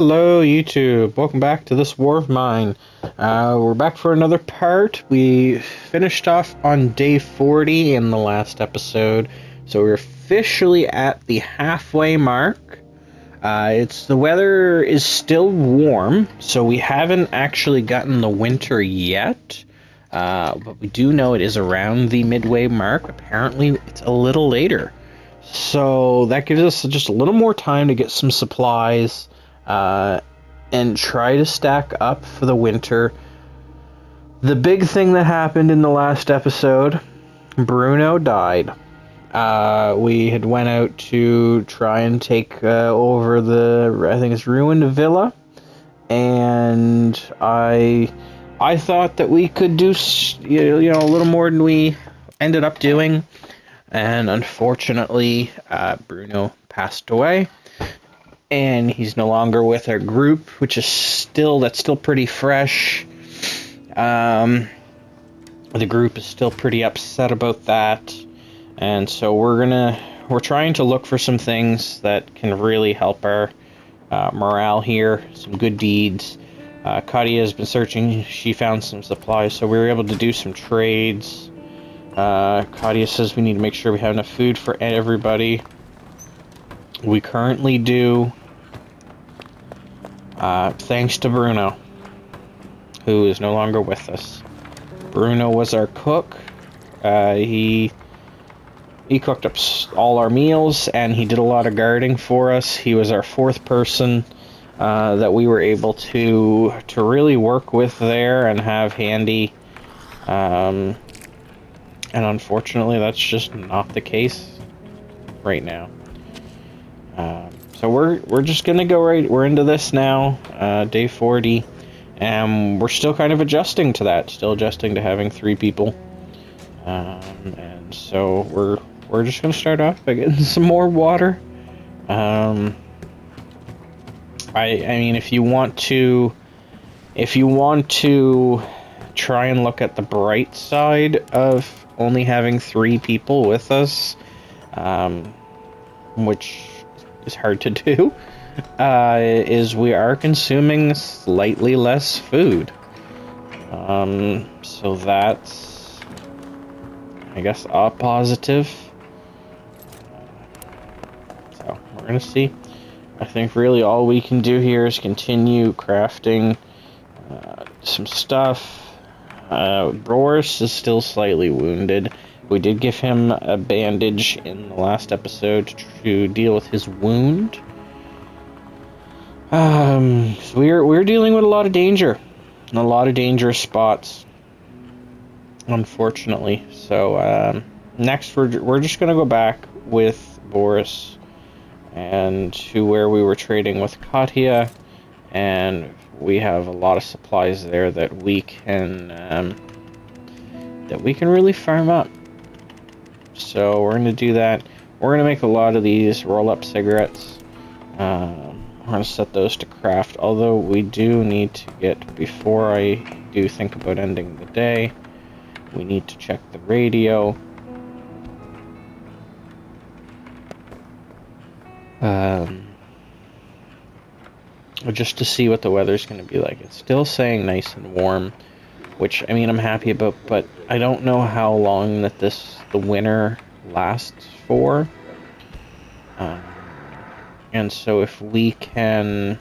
Hello, YouTube. Welcome back to this War of Mine. We're back for another part. We finished off on day 40 in the last episode, so we're officially at the halfway mark. The weather is still warm, so we haven't actually gotten the winter yet. But we do know it is around the midway mark. Apparently, it's a little later. So that gives us just a little more time to get some supplies. And try to stack up for the winter. The big thing that happened in the last episode, Bruno died. We had went out to try and take over I think it's ruined villa, and I thought that we could do a little more than we ended up doing, and unfortunately, Bruno passed away. And he's no longer with our group, which is still pretty fresh. The group is still pretty upset about that, and so we're trying to look for some things that can really help our morale here. Some good deeds. Katia has been searching. She found some supplies, so we were able to do some trades. Katia says we need to make sure we have enough food for everybody. We currently do. Thanks to Bruno, who is no longer with us. Bruno was our cook. He cooked up all our meals, and he did a lot of guarding for us. He was our fourth person that we were able to really work with there and have handy. And unfortunately, that's just not the case right now. So we're just gonna go we're into this now, day 40, and we're still kind of adjusting to that, still adjusting to having 3 people, and so we're just gonna start off by getting some more water. I mean, if you want to try and look at the bright side of only having 3 people with us, which is hard to do, is we are consuming slightly less food. So that's, I guess, a positive. So we're gonna see. I think really all we can do here is continue crafting some stuff. Boris is still slightly wounded. We did give him a bandage in the last episode to deal with his wound. So we're dealing with a lot of danger, and a lot of dangerous spots, unfortunately. So next we're just gonna go back with Boris and to where we were trading with Katia, and we have a lot of supplies there that we can really farm up. So we're going to do that. We're going to make a lot of these roll-up cigarettes. We're going to set those to craft, although we do need to get, before I do think about ending the day, we need to check the radio. Just to see what the weather's going to be like. It's still saying nice and warm, which, I mean, I'm happy about, but I don't know how long that the winter lasts for. And so if we can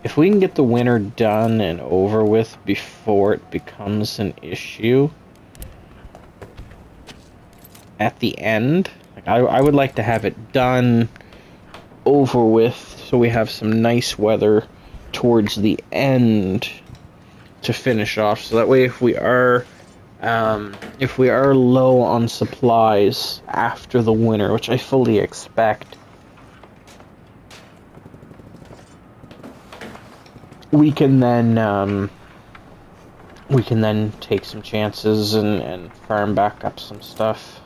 get the winter done and over with before it becomes an issue at the end, like I would like to have it done, over with, so we have some nice weather towards the end to finish off, so that way if we are low on supplies after the winter, which I fully expect, we can then take some chances and farm back up some stuff.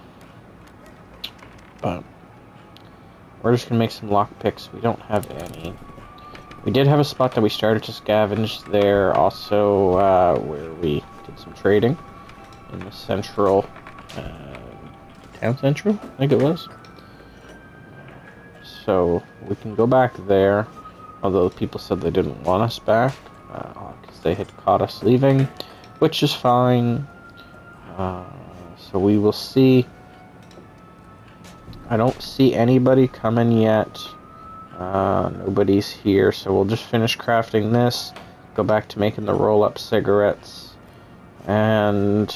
But we're just gonna make some lockpicks. We don't have any. We did have a spot that we started to scavenge there, also where we did some trading in the central, town central, I think it was. So we can go back there, Although people said they didn't want us back, because they had caught us leaving, which is fine. So we will see. I don't see anybody coming yet. Nobody's here, so we'll just finish crafting this, go back to making the roll-up cigarettes, and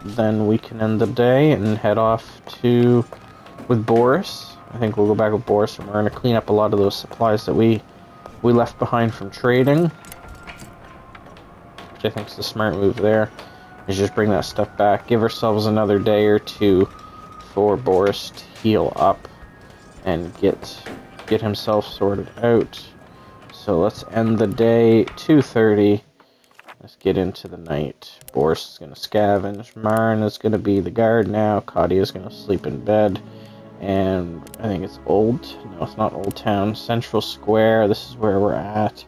then we can end the day and head off with Boris. I think we'll go back with Boris, and we're going to clean up a lot of those supplies that we left behind from trading, which I think is the smart move there, is just bring that stuff back, give ourselves another day or two for Boris to heal up and get himself sorted out. So let's end the day 2:30. Let's get into the night. Boris is going to scavenge. Marin is going to be the guard now. Kadia is going to sleep in bed. And I think it's no, it's not Old Town. Central Square. This is where we're at.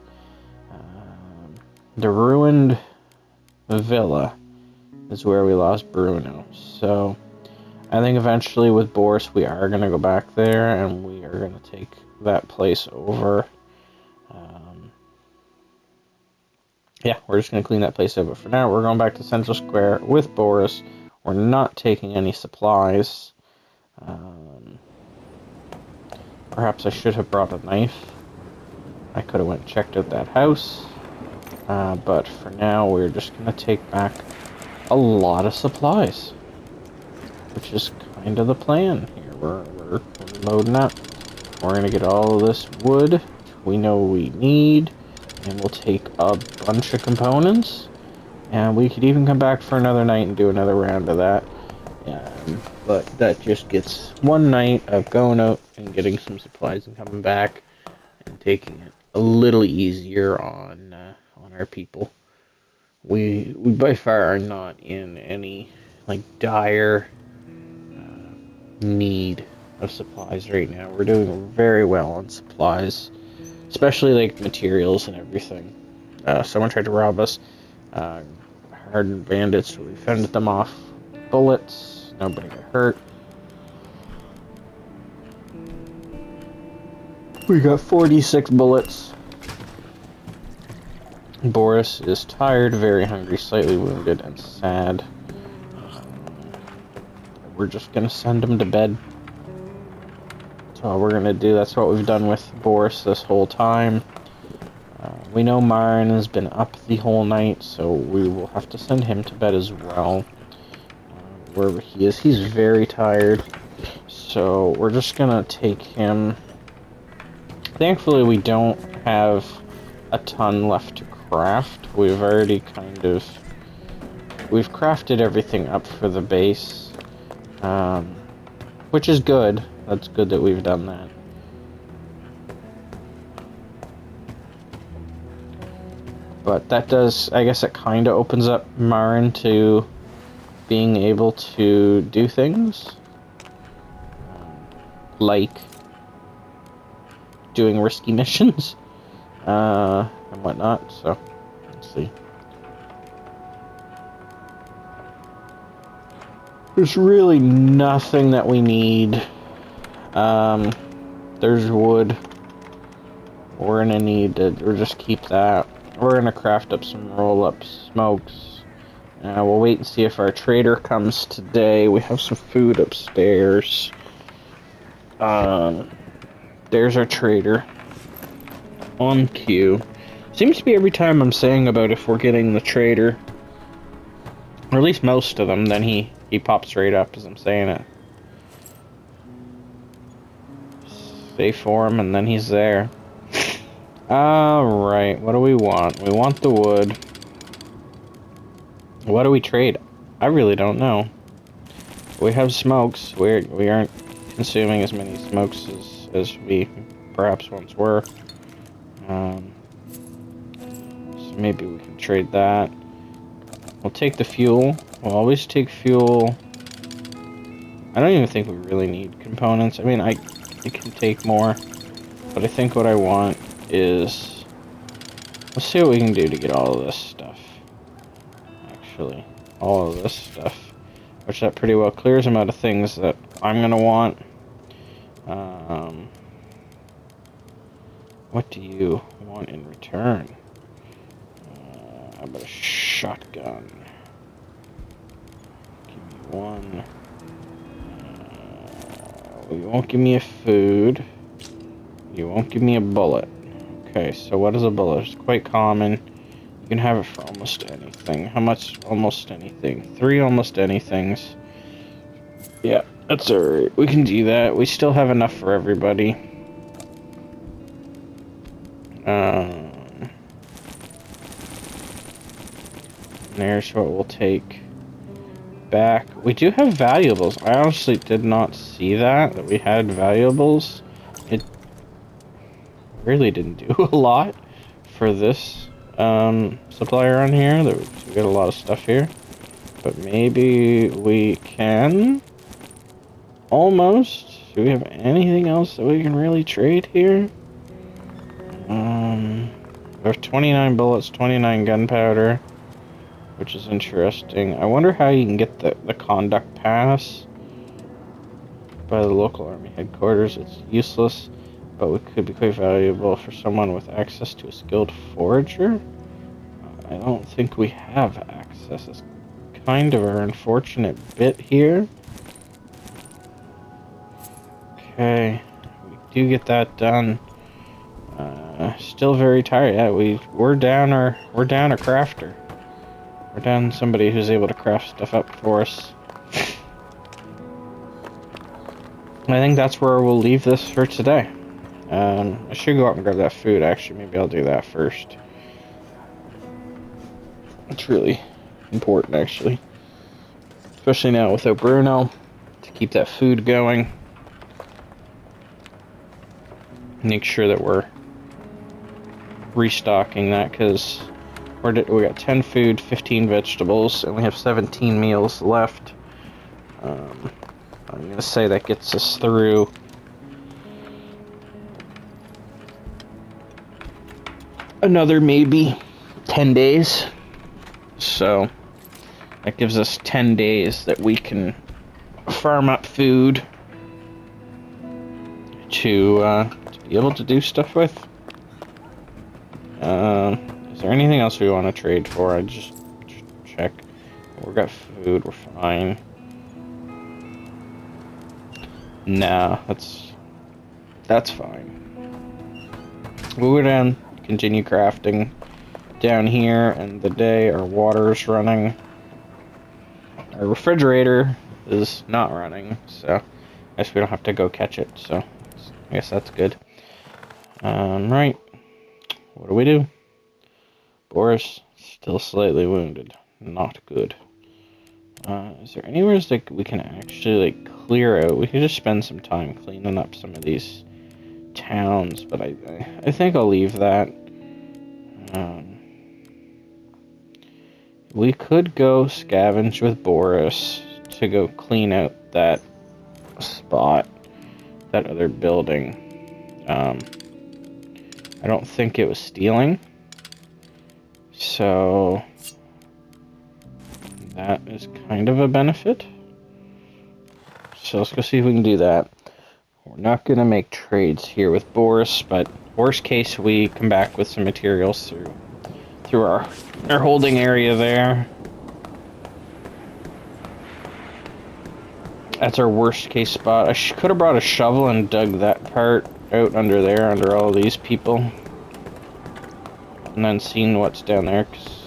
The ruined villa is where we lost Bruno. So I think eventually with Boris we are going to go back there and we are going to take that place over. Yeah, we're just going to clean that place up. But for now, we're going back to Central Square with Boris. We're not taking any supplies. Perhaps I should have brought a knife. I could have went and checked out that house. But for now, we're just going to take back a lot of supplies, which is kind of the plan here. We're loading up. We're going to get all of this wood we know we need, and we'll take a bunch of components, and we could even come back for another night and do another round of that. But that just gets one night of going out and getting some supplies and coming back and taking it a little easier on our people. We by far are not in any dire need of supplies right now. We're doing very well on supplies, especially materials and everything. Someone tried to rob us. Hardened bandits, so we fended them off. Bullets. Nobody got hurt. We got 46 bullets. Boris is tired, very hungry, slightly wounded, and sad. We're just gonna send him to bed. That's all we're gonna do. That's what we've done with Boris this whole time. We know Marin has been up the whole night, so we will have to send him to bed as well. Wherever he is, he's very tired. So we're just gonna take him. Thankfully, we don't have a ton left to craft. We've already we've crafted everything up for the base, which is good. That's good that we've done that. But that does, I guess it kind of opens up Marin to being able to do things like doing risky missions and whatnot. So let's see. There's really nothing that we need. There's wood. We're gonna need to, or just keep that. We're gonna craft up some roll-up smokes. We'll wait and see if our trader comes today. We have some food upstairs. There's our trader on cue. Seems to be every time I'm saying about if we're getting the trader, or at least most of them, then he pops right up as I'm saying it. Say for him, and then he's there. Alright, what do we want? We want the wood. What do we trade? I really don't know. We have smokes. We aren't consuming as many smokes as we perhaps once were. So maybe we can trade that. We'll take the fuel. We'll always take fuel. I don't even think we really need components. I mean, I can take more, but I think what I want is, let's see what we can do to get all of this stuff. Actually, all of this stuff, which that pretty well clears them out of things that I'm gonna want. What do you want in return? How about a shotgun? Give me one. You won't give me a food. You won't give me a bullet. Okay, so what is a bullet? It's quite common. You can have it for almost anything. How much almost anything? 3 almost anythings. Yeah, that's alright. We can do that. We still have enough for everybody. There's what we'll take back. We do have valuables. I honestly did not see that we had valuables. It really didn't do a lot for this supplier on here. We got a lot of stuff here. But maybe we can almost. Do we have anything else that we can really trade here? We have 29 bullets, 29 gunpowder, which is interesting. I wonder how you can get the conduct pass by the local army headquarters. It's useless, but it could be quite valuable for someone with access to a skilled forager. I don't think we have access. It's kind of our unfortunate bit here. Okay, we do get that done. Still very tired. Yeah, we're down a crafter. We're down somebody who's able to craft stuff up for us. I think that's where we'll leave this for today. I should go out and grab that food, actually. Maybe I'll do that first. It's really important, actually. Especially now without Bruno, to keep that food going. Make sure that we're restocking that, because we got 10 food, 15 vegetables, and we have 17 meals left. I'm gonna say that gets us through another maybe 10 days. So that gives us 10 days that we can farm up food to be able to do stuff with. Is there anything else we want to trade for? I just check. We got food. We're fine. Nah, that's fine. We'll go down, continue crafting down here, and the day our water's running. Our refrigerator is not running, so I guess we don't have to go catch it. So I guess that's good. Right. What do we do? Boris, still slightly wounded. Not good. Is there anywhere that we can actually clear out? We could just spend some time cleaning up some of these towns, but I think I'll leave that. We could go scavenge with Boris to go clean out that spot, that other building. I don't think it was stealing, so that is kind of a benefit. So let's go see if we can do that. We're not going to make trades here with Boris, but worst case we come back with some materials through our holding area there. That's our worst case spot. I could have brought a shovel and dug that part out under there, under all these people, and then seen what's down there, because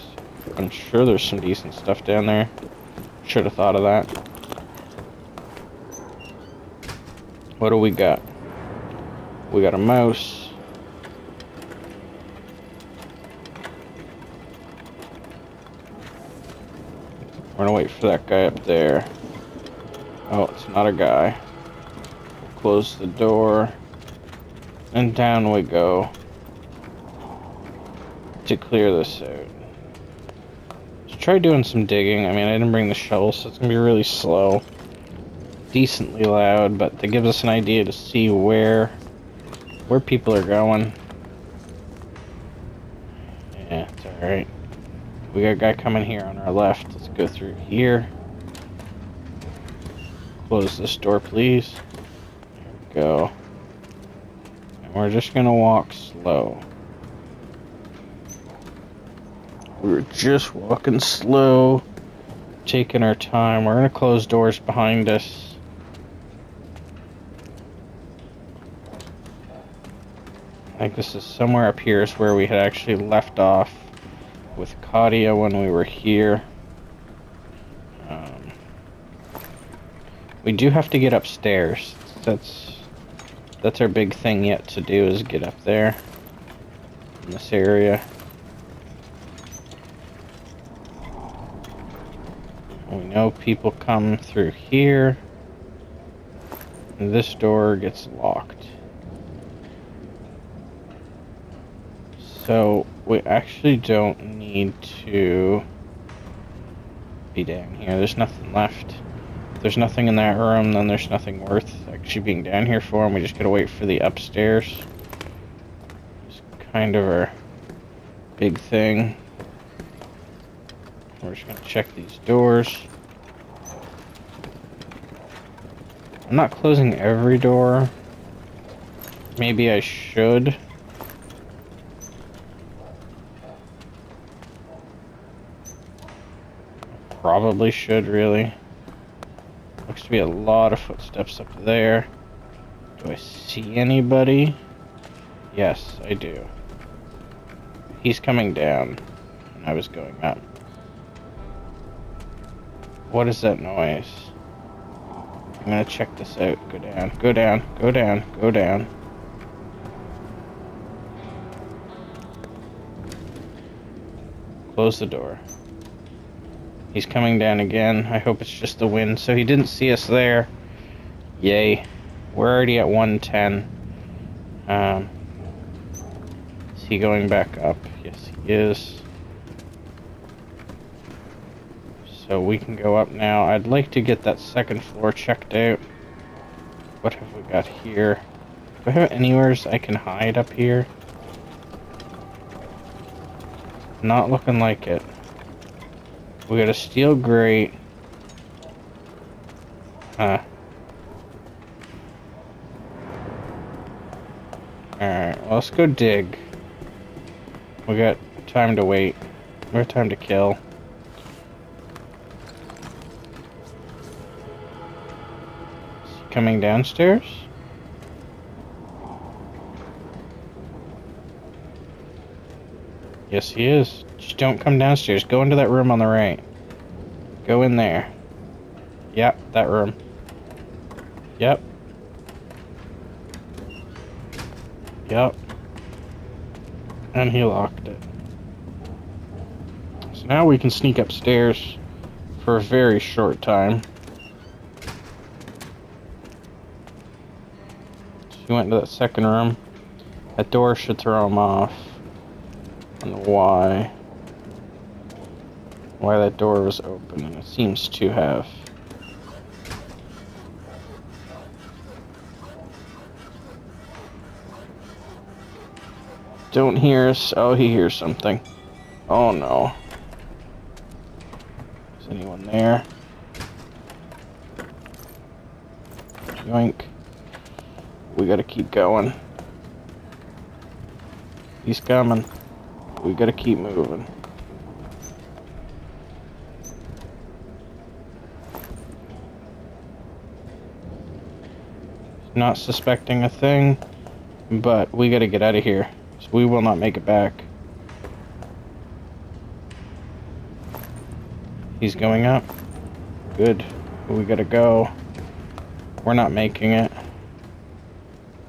I'm sure there's some decent stuff down there. Should have thought of that. What do we got? We got a mouse. We're gonna wait for that guy up there. Oh, it's not a guy. Close the door. And down we go to clear this out. Let's try doing some digging. I mean, I didn't bring the shovel, so it's gonna be really slow. Decently loud, but that gives us an idea to see where people are going. Yeah, it's alright. We got a guy coming here on our left. Let's go through here. Close this door, please. There we go. We're just gonna walk slow. We're just walking slow, taking our time. We're gonna close doors behind us. I think this is somewhere up here is where we had actually left off with Katia when we were here. We do have to get upstairs. That's our big thing yet to do, is get up there in this area. We know people come through here. And this door gets locked. So we actually don't need to be down here. There's nothing left. If there's nothing in that room, then there's nothing worth actually being down here for, and we just gotta wait for the upstairs. It's kind of our big thing. We're just gonna check these doors. I'm not closing every door. Maybe I should. Probably should, really. Looks to be a lot of footsteps up there. Do I see anybody? Yes, I do. He's coming down, and I was going up. What is that noise? I'm gonna check this out. Go down, go down, go down, go down. Close the door. He's coming down again. I hope it's just the wind, so he didn't see us there. Yay. We're already at 110. Is he going back up? Yes, he is. So we can go up now. I'd like to get that second floor checked out. What have we got here? Do I have anywhere I can hide up here? Not looking like it. We got a steel grate. Alright, well, let's go dig. We got time to wait. We have time to kill. Is he coming downstairs? Yes, he is. Just don't come downstairs. Go into that room on the right. Go in there. Yep, that room. Yep. Yep. And he locked it. So now we can sneak upstairs for a very short time. So he went into that second room. That door should throw him off. I don't know why that door was open, and it seems to have. Don't hear us. Oh, he hears something. Oh no. Is anyone there? Yoink. We gotta keep going. He's coming. We gotta keep moving. Not suspecting a thing, but we gotta get out of here. So we will not make it back. He's going up. Good. We gotta go. We're not making it.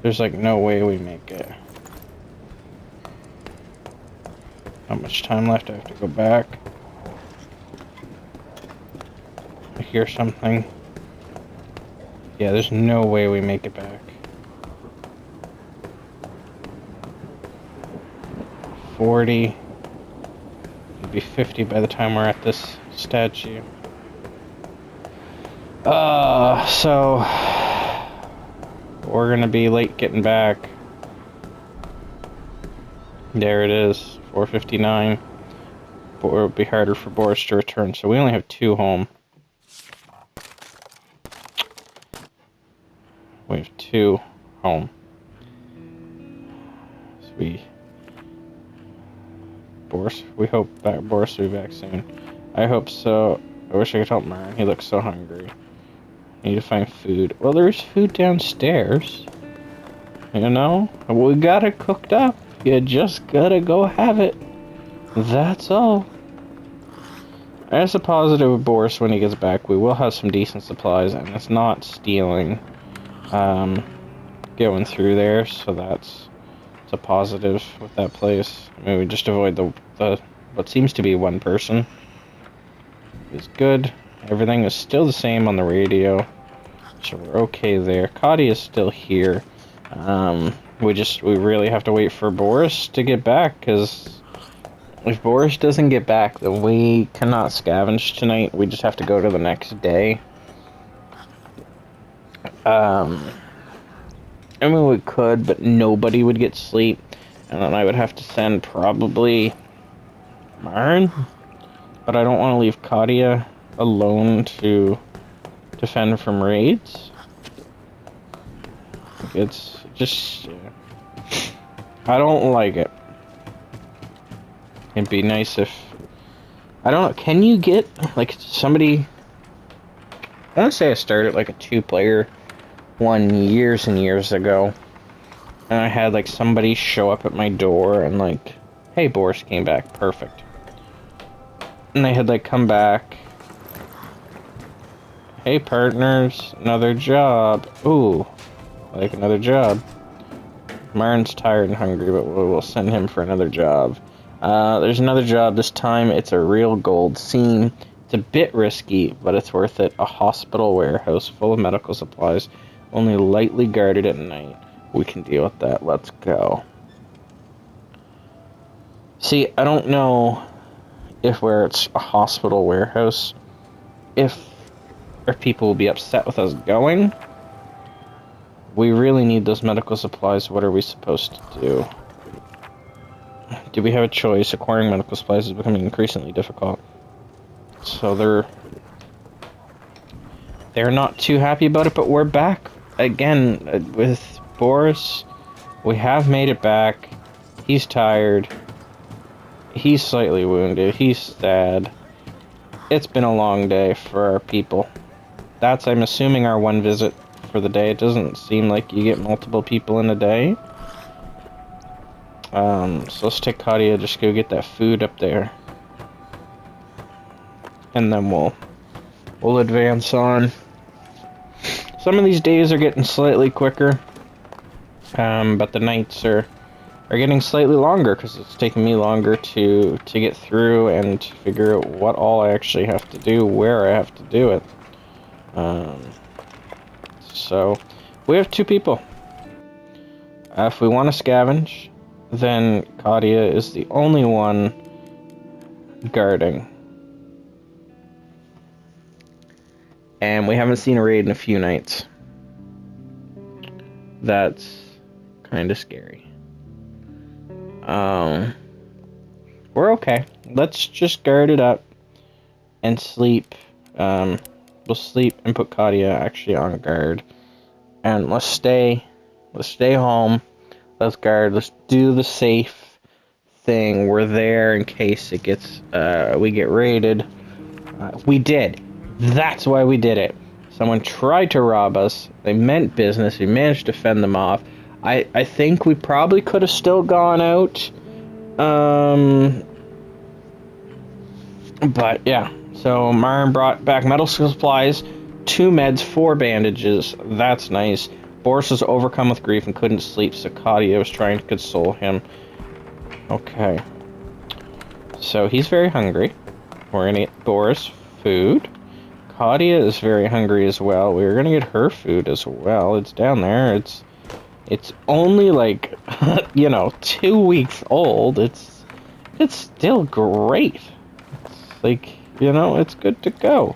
There's like no way we make it. How much time left? I have to go back. I hear something. Yeah, there's no way we make it back. 40. It'll be 50 by the time we're at this statue. So we're gonna be late getting back. There it is, 4:59. But it'll be harder for Boris to return, so we only have 2 home. We have 2 home. We hope that Boris will be back soon. I hope so. I wish I could help Myron. He looks so hungry. I need to find food. Well, there's food downstairs. You know? We got it cooked up. You just gotta go have it. That's all. As a positive with Boris when he gets back, we will have some decent supplies, and it's not stealing going through there, so it's a positive with that place. I mean, we just avoid the what seems to be one person. It's good. Everything is still the same on the radio, so we're okay there. Cody is still here. We really have to wait for Boris to get back, because if Boris doesn't get back, then we cannot scavenge tonight. We just have to go to the next day. I mean, we could, but nobody would get sleep. And then I would have to send probably Myron. But I don't want to leave Kadia alone to defend from raids. It's just... I don't like it. It'd be nice if... I don't know, can you get, like, somebody... I want to say I started, like, a 2-player one years and years ago. And I had, like, somebody show up at my door and, like, hey, Boris came back. Perfect. And they had, like, come back. Hey, partners, another job. Ooh, like, another job. Myron's tired and hungry, but we'll send him for another job. There's another job. This time it's a real gold seam. It's a bit risky, but it's worth it. A hospital warehouse full of medical supplies, only lightly guarded at night. We can deal with that. Let's go. See, I don't know if where it's a hospital warehouse, if people will be upset with us going. We really need those medical supplies. What are we supposed to do? Do we have a choice? Acquiring medical supplies is becoming increasingly difficult. So they're not too happy about it, but we're back again with Boris. We have made it back. He's tired. He's slightly wounded. He's sad. It's been a long day for our people. That's, I'm assuming, our one visit for the day. It doesn't seem like you get multiple people in a day. So let's take Kadia, just go get that food up there. And then we'll advance on. Some of these days are getting slightly quicker. But the nights are getting slightly longer, because it's taking me longer to get through and to figure out what all I actually have to do, where I have to do it. So, we have 2 people. If we want to scavenge, then Kadia is the only one guarding. And we haven't seen a raid in a few nights. That's kind of scary. We're okay. Let's just guard it up and sleep. We'll sleep and put Kadia actually on guard. And let's stay home. Let's guard. Let's do the safe thing. We're there in case it gets, we get raided. We did. That's why we did it. Someone tried to rob us. They meant business. We managed to fend them off. I think we probably could have still gone out. But yeah. So Myron brought back medical supplies, 2 meds, 4 bandages. That's nice. Boris was overcome with grief and couldn't sleep, so Kadia was trying to console him. Okay. So he's very hungry. We're gonna get Boris food. Kadia is very hungry as well. We're gonna get her food as well. It's down there. It's only like 2 weeks old. It's still great. It's like, it's good to go.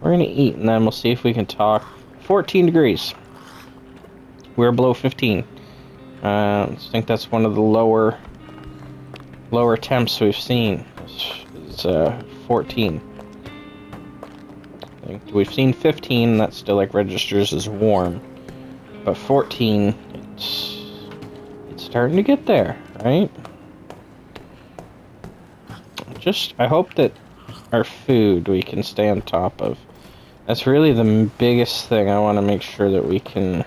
We're gonna eat and then we'll see if we can talk. 14 degrees. We're below 15. I think that's one of the lower temps we've seen. It's 14. I think we've seen 15. That still registers as warm, but 14. It's starting to get there, right? I hope that our food we can stay on top of. That's really the biggest thing I want to make sure that we can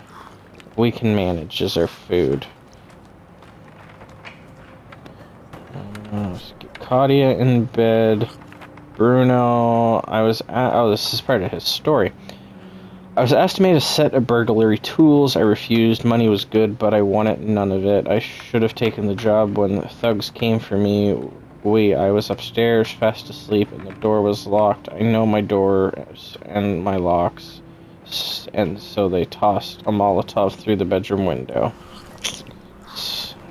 manage is our food. Let's get Claudia in bed. Bruno, this is part of his story. I was asked to make a set of burglary tools. I refused. Money was good, but I wanted none of it. I should have taken the job when the thugs came for me. I was upstairs, fast asleep, and the door was locked. I know my door and my locks, and so they tossed a Molotov through the bedroom window.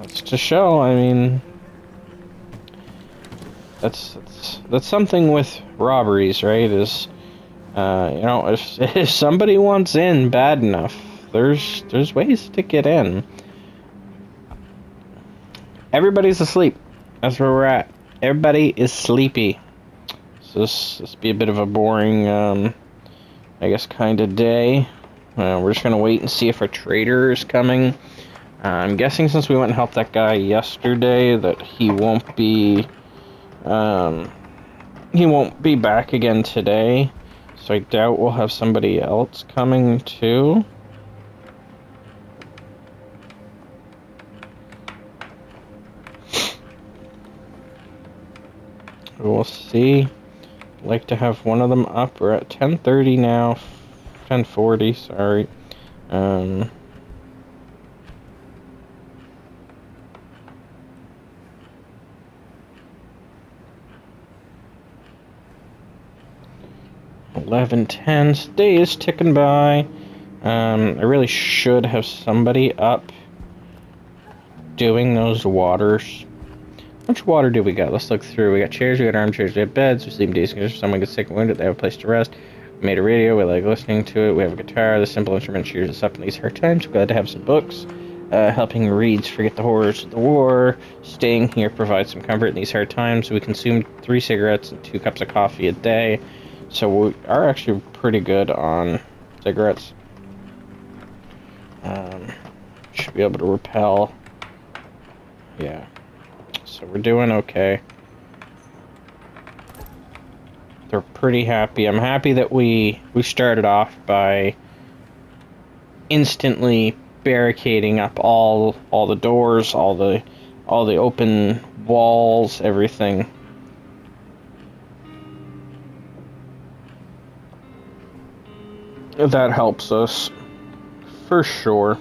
That's to show, I mean, that's something with robberies, right? Is if somebody wants in bad enough, there's ways to get in. Everybody's asleep. That's where we're at. Everybody is sleepy. So this be a bit of a boring, I guess, kind of day. We're just gonna wait and see if our trader is coming. I'm guessing since we went and helped that guy yesterday that he won't be back again today. So I doubt we'll have somebody else coming too. We'll see. I'd like to have one of them up. We're at 10:30 now. 10:40, sorry. 11:10. Day is ticking by. I really should have somebody up doing those waters. How much water do we got? Let's look through. We got chairs, we got armchairs, we have beds, we sleep in decent conditions. Someone gets sick and wounded, they have a place to rest. We made a radio, we like listening to it. We have a guitar, the simple instrument cheers us up in these hard times. We're glad to have some books. Helping reads forget the horrors of the war. Staying here provides some comfort in these hard times. We consume 3 cigarettes and 2 cups of coffee a day. So we are actually pretty good on cigarettes. Should be able to repel. Yeah. So we're doing okay. They're pretty happy. I'm happy that we started off by instantly barricading up all the doors, all the open walls, everything. That helps us for sure.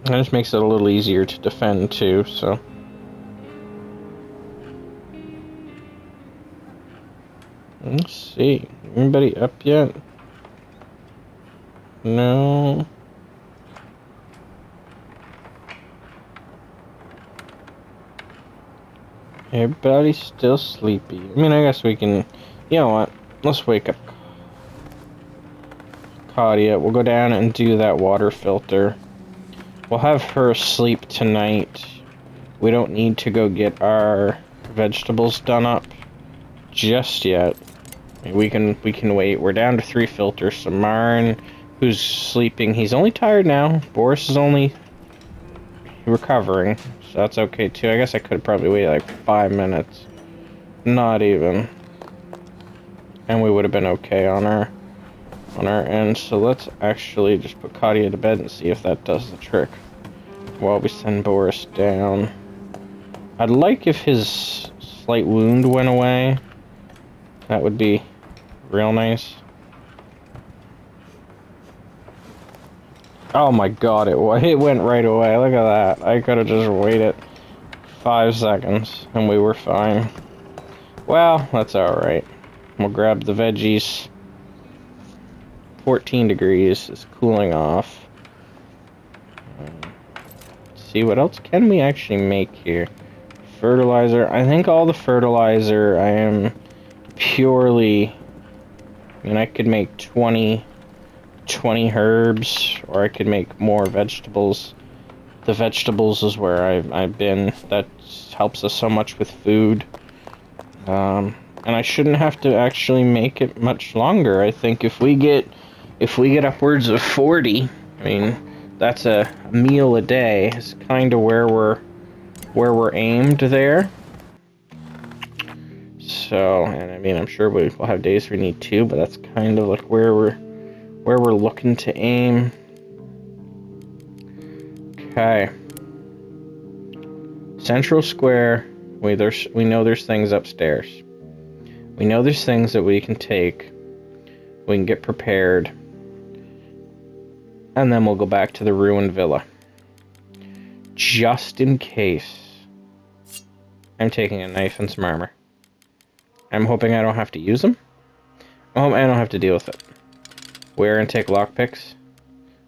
It just makes it a little easier to defend too, so. Let's see. Anybody up yet? No. Everybody's still sleepy. I mean, I guess we can... You know what? Let's wake up Claudia. We'll go down and do that water filter. We'll have her sleep tonight. We don't need to go get our vegetables done up just yet. We can wait. We're down to 3 filters. So Marn, who's sleeping, he's only tired now. Boris is only recovering, so that's okay too. I guess I could probably wait like 5 minutes. Not even. And we would have been okay on our end. So let's actually just put Claudia to bed and see if that does the trick while we send Boris down. I'd like if his slight wound went away. That would be real nice. Oh my god, it went right away. Look at that. I could have just waited 5 seconds and we were fine. Well, that's alright. We'll grab the veggies. 14 degrees is cooling off. Let's see, what else can we actually make here? Fertilizer. I think all the fertilizer I am purely... I mean, I could make 20 herbs, or I could make more vegetables. The vegetables is where I've been. That helps us so much with food. And I shouldn't have to actually make it much longer. I think if we get upwards of 40, I mean, that's a meal a day. Is kind of where we're aimed there. So, and I mean, I'm sure we'll have days we need 2, but that's kind of like where we're looking to aim. Okay. Central Square. We know there's things upstairs. We know there's things that we can take. We can get prepared. And then we'll go back to the ruined villa. Just in case. I'm taking a knife and some armor. I'm hoping I don't have to use them. I hope I don't have to deal with it. We're going to take lockpicks.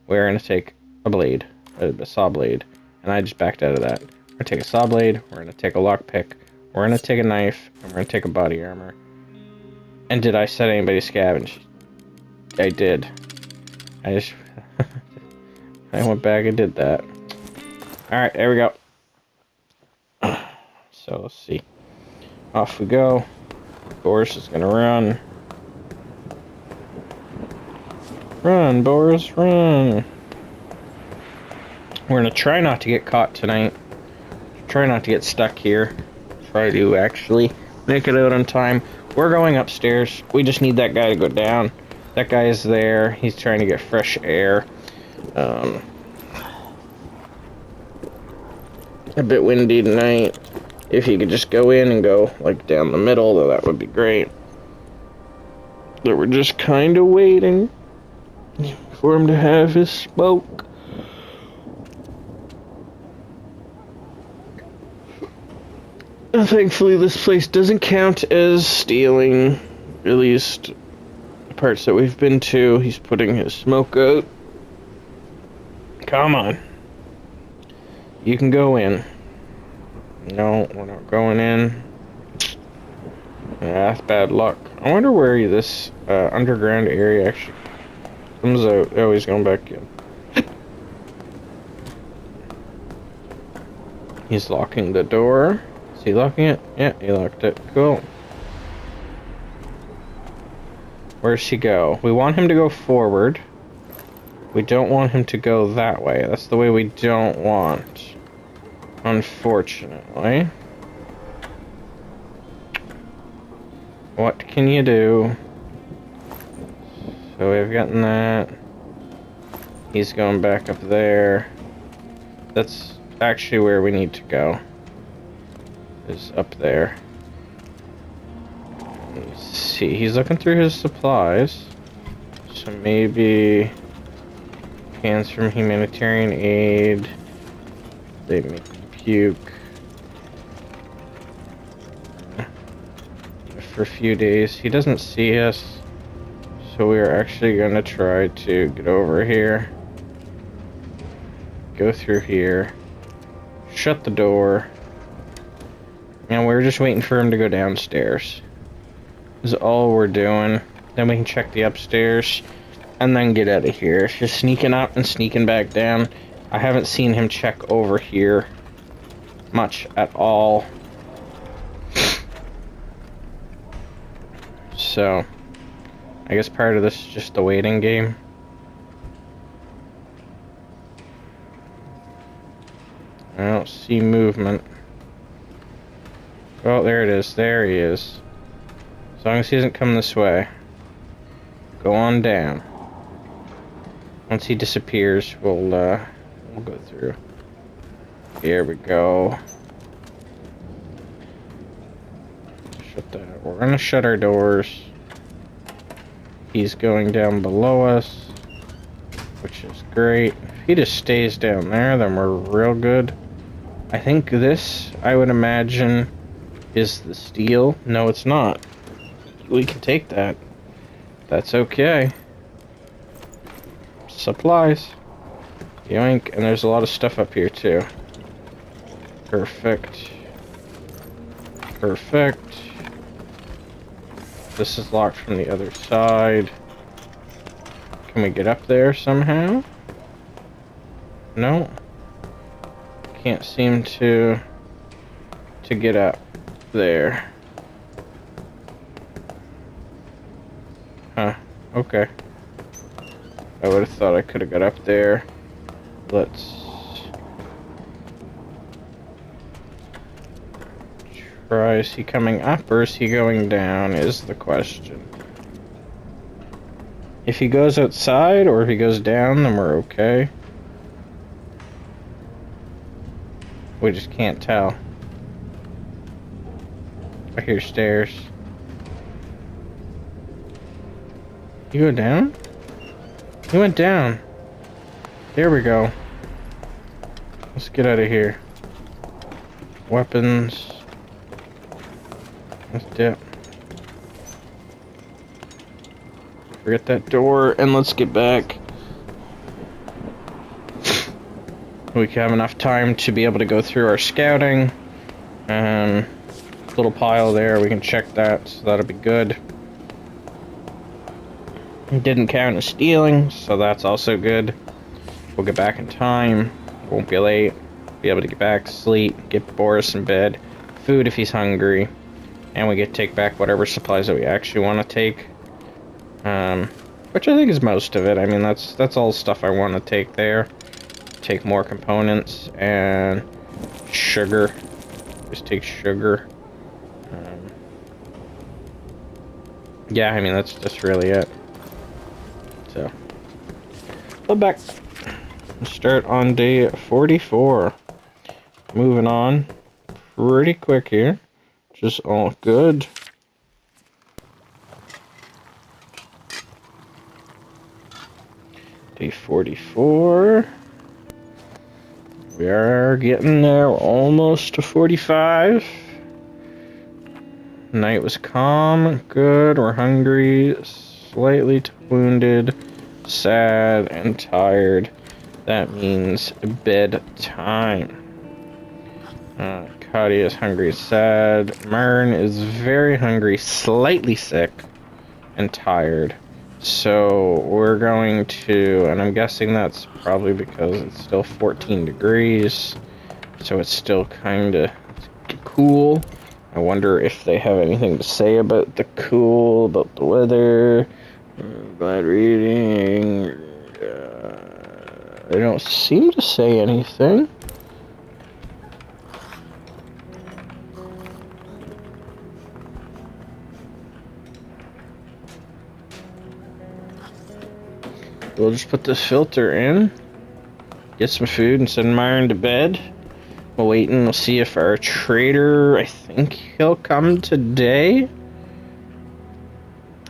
We're going to take a blade. A saw blade. And I just backed out of that. We're going to take a saw blade. We're going to take a lockpick. We're going to take a knife. And we're going to take a body armor. And did I set anybody scavenge? I did. I went back and did that. Alright, there we go. So, let's see. Off we go. Boris is gonna run. Run, Boris, run. We're gonna try not to get caught tonight. Try not to get stuck here. Try to actually make it out on time. We're going upstairs. We just need that guy to go down. That guy is there. He's trying to get fresh air. A bit windy tonight. If he could just go in and go like down the middle, then that would be great. But we're just kind of waiting for him to have his smoke. Thankfully, this place doesn't count as stealing, at least the parts that we've been to. He's putting his smoke out. Come on. You can go in. No, we're not going in. Yeah, that's bad luck. I wonder where this underground area actually comes out. Oh, he's going back in. He's locking the door. Is he locking it? Yeah, he locked it. Cool. Where's he go? We want him to go forward. We don't want him to go that way. That's the way we don't want. Unfortunately. What can you do? So we've gotten that. He's going back up there. That's actually where we need to go. Is up there. Let's see. He's looking through his supplies. So maybe cans from humanitarian aid. They make me puke. For a few days. He doesn't see us. So we are actually going to try to get over here. Go through here. Shut the door. And we're just waiting for him to go downstairs. This is all we're doing. Then we can check the upstairs. And then get out of here. Just sneaking up and sneaking back down. I haven't seen him check over here much at all. So, I guess part of this is just the waiting game. I don't see movement. Oh, there it is. There he is. As long as he doesn't come this way. Go on down. Once he disappears, we'll go through. Here we go. Shut that. We're gonna shut our doors. He's going down below us, which is great. If he just stays down there, then we're real good. I think this, I would imagine, is the steel. No, it's not. We can take that. That's okay. Supplies. Yoink. And there's a lot of stuff up here, too. Perfect. Perfect. This is locked from the other side. Can we get up there somehow? No. Can't seem to get up there. Huh. Okay. I would have thought I could have got up there a let's try. Is he coming up or is he going down is the question. If he goes outside or if he goes down, then we're okay. We just can't tell. I hear stairs. You go down? He went down. There we go. Let's get out of here. Weapons. Let's dip. Forget that door and let's get back. We have enough time to be able to go through our scouting. Little pile there, we can check that, so that'll be good. Didn't count as stealing, so that's also good. We'll get back in time, won't be late, be able to get back, sleep, get Boris in bed, food if he's hungry, and we get to take back whatever supplies that we actually want to take. Which I think is most of it. I mean, that's all stuff I want to take there. Take more components and sugar. Just take sugar. Yeah, I mean, that's really it. So, flip back. Start on day 44. Moving on pretty quick here. Just all good. Day 44. We are getting there. We're almost to 45. Night was calm, good, we're hungry, slightly wounded, sad, and tired. That means bedtime. Kadia is hungry, sad. Mern is very hungry, slightly sick, and tired. So we're going to, and I'm guessing that's probably because it's still 14 degrees, so it's still kind of cool. I wonder if they have anything to say about the cool, about the weather. Bad reading. They don't seem to say anything. We'll just put this filter in, get some food, and send Myron to bed. We'll wait and we'll see if our trader, I think he'll come today.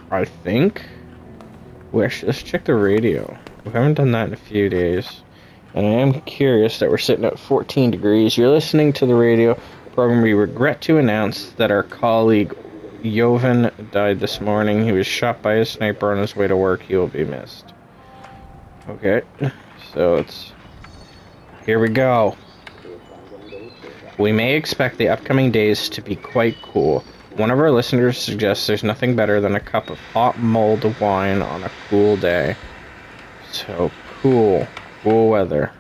I think. Let's check the radio. We haven't done that in a few days. And I am curious that we're sitting at 14 degrees. You're listening to the radio program. We regret to announce that our colleague Jovan died this morning. He was shot by a sniper on his way to work. He will be missed. Okay, so here we go. We may expect the upcoming days to be quite cool. One of our listeners suggests there's nothing better than a cup of hot mulled wine on a cool day. So, cool. Cool weather.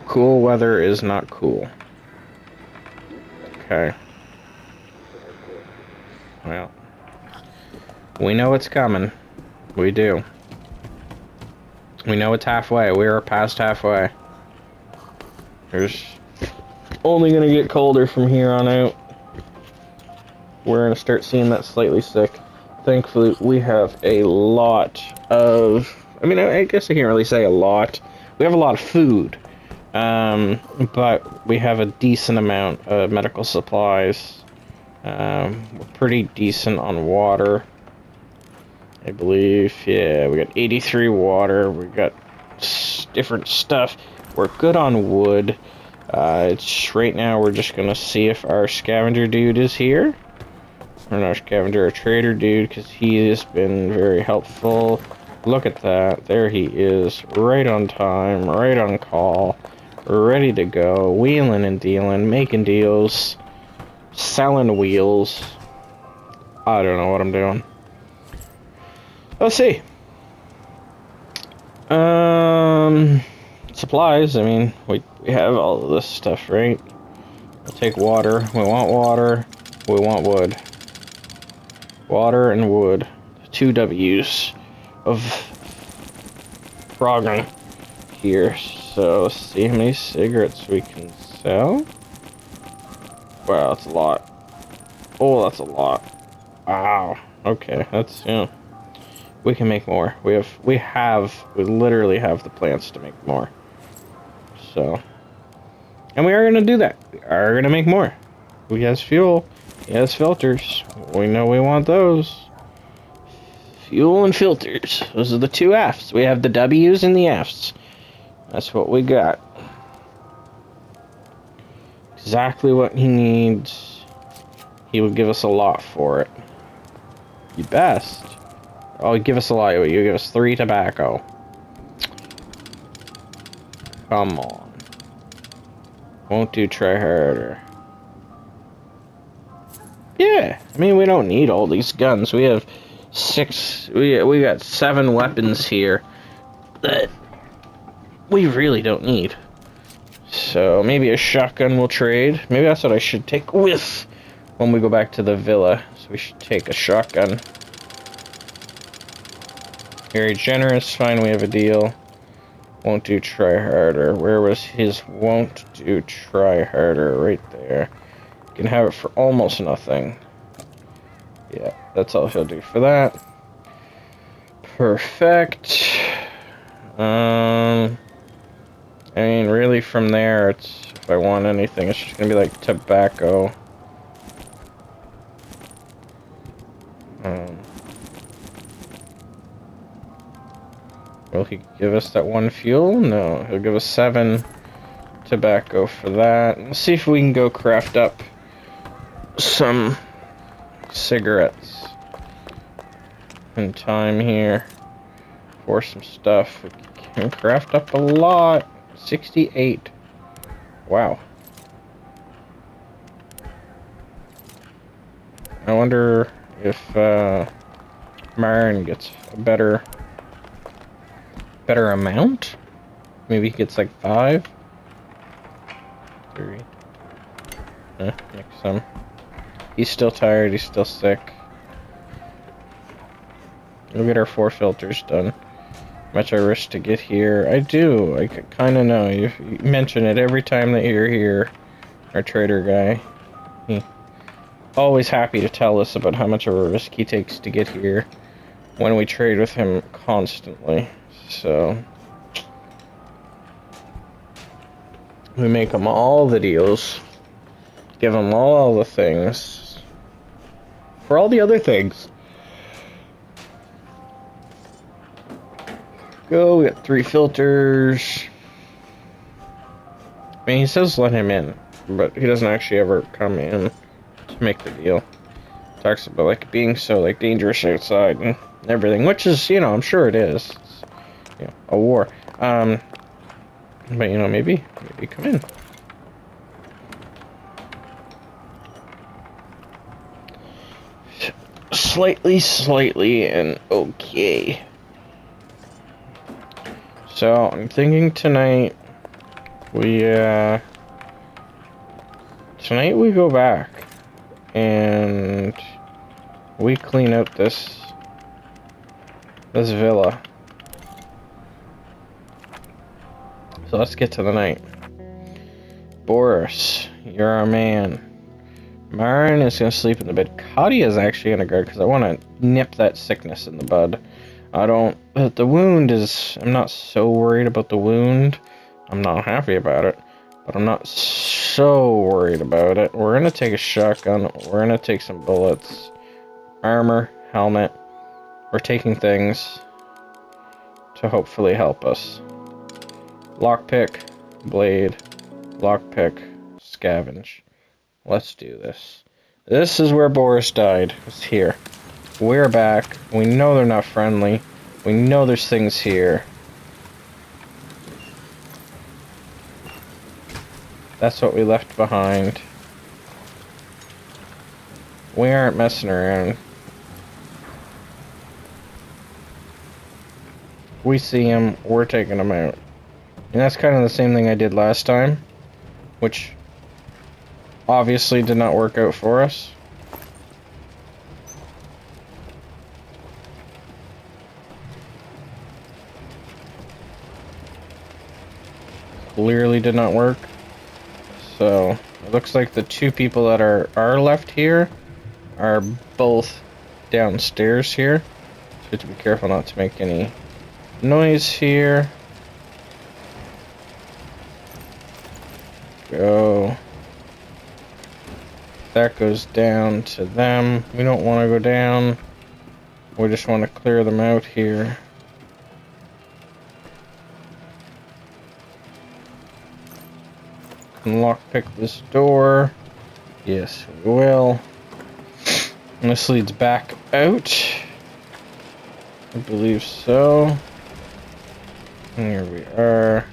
Cool weather is not cool. Okay. Well, we know it's coming. We do. We know it's halfway. We are past halfway. There's only going to get colder from here on out. We're going to start seeing that slightly sick. Thankfully, we have a lot of... I mean, I guess I can't really say a lot. We have a lot of food. But we have a decent amount of medical supplies. We're pretty decent on water. I believe, yeah, we got 83 water. We got different stuff. We're good on wood. It's right now we're just gonna see if our scavenger dude is here. Or not scavenger, our trader dude, because he has been very helpful. Look at that. There he is. Right on time, right on call. Ready to go. Wheeling and dealing, making deals. Selling wheels. I don't know what I'm doing. Let's see. Supplies, I mean, we have all of this stuff, right? We'll take water. We want water. We want wood. Water and wood. 2 W's of frogging. here. So let's see how many cigarettes we can sell. Wow, that's a lot. Oh, that's a lot. Wow. Okay, that's, you know, we can make more. We literally have the plants to make more. So, and we are gonna do that. We are gonna make more. We has fuel. He has filters. We know we want those. Fuel and filters. Those are the two F's. We have the W's and the F's. That's what we got. Exactly what he needs. He would give us a lot for it. You best. Oh, give us a lot. You give us 3 tobacco. Come on. Won't do try harder. Yeah, I mean, we don't need all these guns. We have 6, we got 7 weapons here that we really don't need. So maybe a shotgun will trade. Maybe that's what I should take with when we go back to the villa. So we should take a shotgun. Very generous, fine, we have a deal. Won't do try harder. Where was his won't do try harder? Right there. You can have it for almost nothing. Yeah, that's all he'll do for that. Perfect. I mean, really from there, it's, if I want anything, it's just gonna be like tobacco. Will he give us that 1 fuel? No, he'll give us 7 tobacco for that. Let's see if we can go craft up some cigarettes in time here for some stuff. We can craft up a lot. 68. Wow. I wonder if Myron gets a better amount. Maybe he gets like 5. 3. Make some. He's still tired. He's still sick. We'll get our 4 filters done. Much I risk to get here. I do. I kind of know. You mention it every time that you're here. Our trader guy. He always happy to tell us about how much of a risk he takes to get here when we trade with him constantly. So we make him all the deals. Give him all the things. For all the other things. Go, we got 3 filters. I mean, he says let him in, but he doesn't actually ever come in to make the deal. Talks about like being so like dangerous outside and everything, which is, you know, I'm sure it is. It's, you know, a war. But you know, maybe come in. Slightly, and okay. So, I'm thinking tonight we go back and we clean out this villa. So let's get to the night. Boris, you're our man. Myron is going to sleep in the bed. Cody is actually going to guard because I want to nip that sickness in the bud. The wound is, I'm not so worried about the wound. I'm not happy about it, but I'm not so worried about it. We're going to take a shotgun. We're going to take some bullets, armor, helmet. We're taking things to hopefully help us. Lockpick, blade, lockpick, scavenge. Let's do this. This is where Boris died. It's here. We're back. We know they're not friendly. We know there's things here. That's what we left behind. We aren't messing around. We see him, we're taking him out. And that's kind of the same thing I did last time, which obviously did not work out for us. clearly did not work. So it looks like the two people that are left here are both downstairs here. So we have to be careful not to make any noise here. Go. That goes down to them. We don't want to go down. We just want to clear them out here. Can lockpick this door. Yes, we will. And this leads back out. I believe so. And here we are.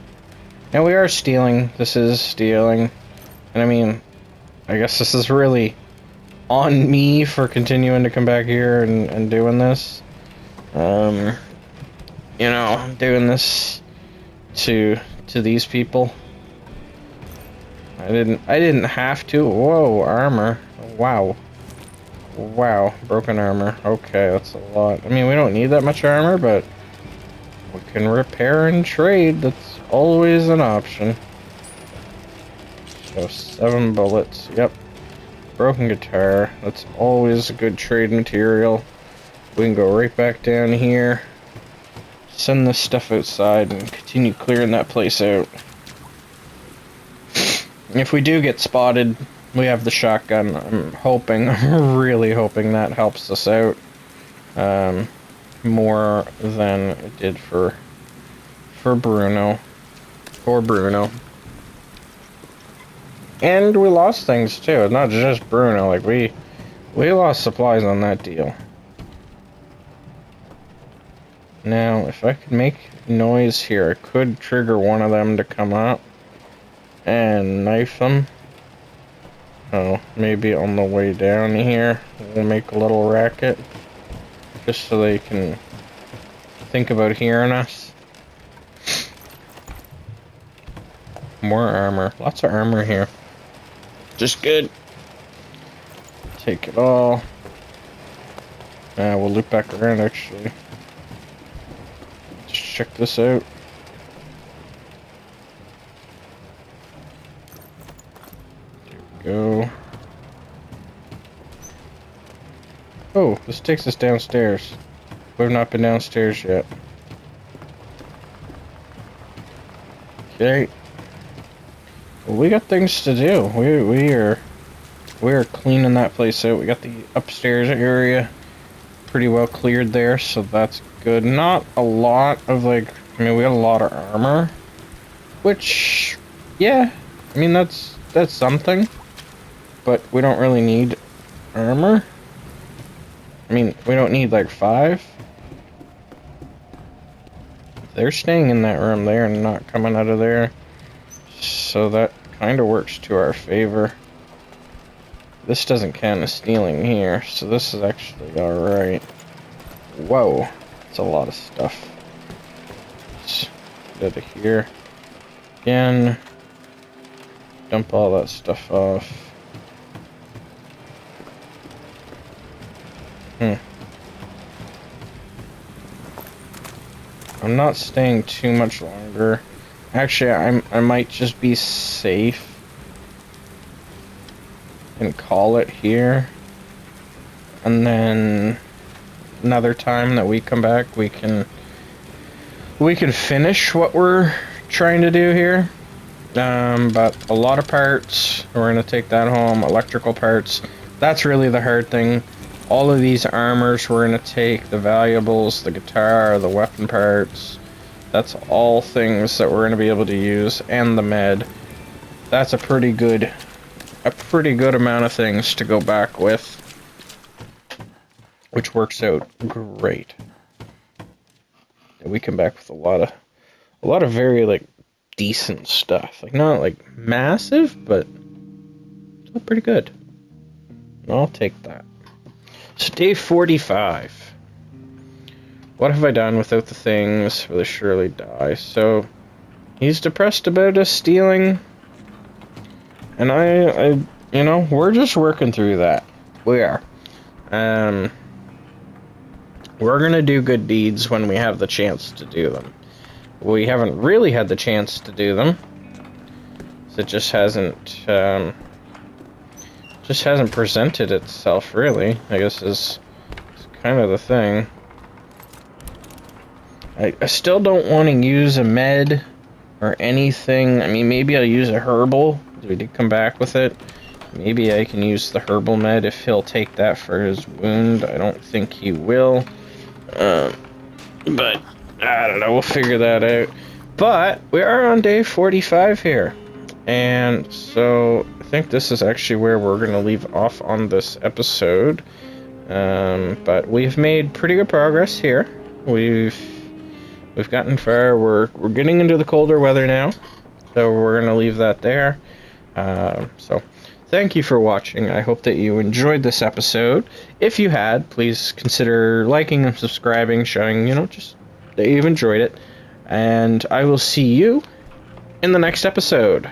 And we are stealing. This is stealing. And I mean, I guess this is really on me for continuing to come back here and doing this. You know, doing this to these people. I didn't have to. Whoa, armor. Wow. Wow, broken armor. Okay, that's a lot. I mean, we don't need that much armor, but we can repair and trade. That's always an option. So 7 bullets. Yep. Broken guitar. That's always a good trade material. We can go right back down here. Send this stuff outside and continue clearing that place out. If we do get spotted, we have the shotgun. I'm really hoping that helps us out more than it did for Bruno. Poor Bruno. And we lost things too. Not just Bruno. Like we lost supplies on that deal. Now, if I could make noise here, I could trigger one of them to come up and knife them. Oh, maybe on the way down here, we'll make a little racket, just so they can think about hearing us. More armor. Lots of armor here. Just good. Take it all. We'll loop back around, actually. Just check this out. Go. Oh, this takes us downstairs. We've not been downstairs yet. Okay. Well, we got things to do. We are cleaning that place out. We got the upstairs area pretty well cleared there, so that's good. Not a lot of like, I mean, we got a lot of armor, which, yeah, I mean that's something. But we don't really need armor. I mean, we don't need like 5. They're staying in that room there and not coming out of there. So that kind of works to our favor. This doesn't count as stealing here, so this is actually alright. Whoa, that's a lot of stuff. Let's get out of here. Again, dump all that stuff off. I'm not staying too much longer. Actually, I might just be safe and call it here. And then another time that we come back, we can finish what we're trying to do here. But a lot of parts, we're gonna take that home. Electrical parts, that's really the hard thing. All of these armors we're going to take, the valuables, the guitar, the weapon parts. That's all things that we're going to be able to use, and the med. That's a pretty good amount of things to go back with, which works out great. And we come back with a lot of very like decent stuff. Like not like massive, but still pretty good. And I'll take that. So day 45. What have I done without the things will surely die? So he's depressed about us stealing, and I you know, we're just working through that. We are. We're gonna do good deeds when we have the chance to do them. We haven't really had the chance to do them, It just hasn't presented itself, really, I guess is kind of the thing. I still don't want to use a med or anything. I mean, maybe I'll use a herbal. We did come back with it. Maybe I can use the herbal med if he'll take that for his wound. I don't think he will. But, I don't know. We'll figure that out. But, we are on day 45 here. And so, I think this is actually where we're going to leave off on this episode. But we've made pretty good progress here. We've gotten far. We're getting into the colder weather now. So, we're going to leave that there. So, thank you for watching. I hope that you enjoyed this episode. If you had, please consider liking and subscribing, showing, just that you've enjoyed it. And I will see you in the next episode.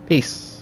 Peace.